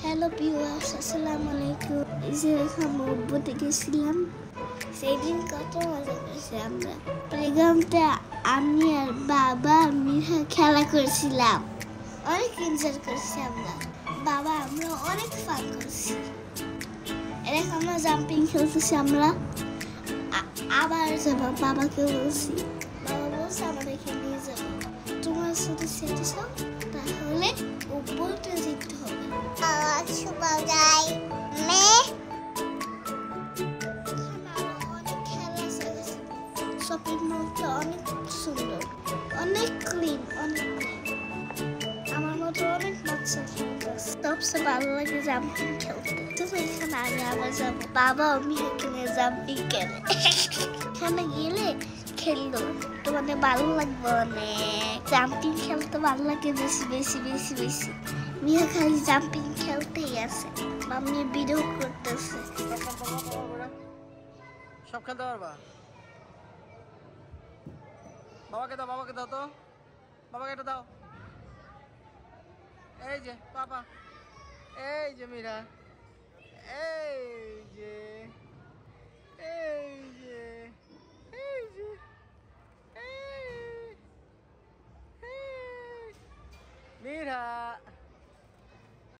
Hello viewers, আসসালামু আলাইকুম। এই যে খামুব্বুতে গেছিলাম, সেই দিন কত মজা করছি আমরা। প্লেগ্রাউন্ডে আমি আর বাবা মিঠা খেলা করছিলাম, অনেক এনজয় করছি আমরা। বাবা আমরা অনেক ফান করছি। এরকম আমরা জাম্পিং খেলতেছি আমরা। আবার যাবো, বাবাকে বলছি, বাবা বলছে আমাদেরকে নিয়ে যাবো। তোমরা শুধু সেটা চাও, তাহলে উপরটা জিততে হবে। শপিং মলটা অনেক সুন্দর, অনেক ক্লিন, অনেক আমার মতো অনেক বাচ্চা খেলতেছে। সবচেয়ে ভালো লাগে জাম্পিং খেলতে। তুমি এখানে আগে আবার যাবো, বাবা আমি এখানে জাম্পিং খেলে। এখানে গেলে খেললো তোমাদের ভালো লাগবে অনেক। জাম্পিং খেলতে ভালো লাগে বেশি বেশি বেশি বেশি। মিয়া খালি জাম্পিং খেলতেই আছে, মাম্মি ভিডিও করতেছে। সব খেলতে পারবা? বাবাকে দাও, বাবাকে দাও তো, বাবাকে এটা দাও। এই যে বাবা, এই যে মীরা, এই যে, এই যে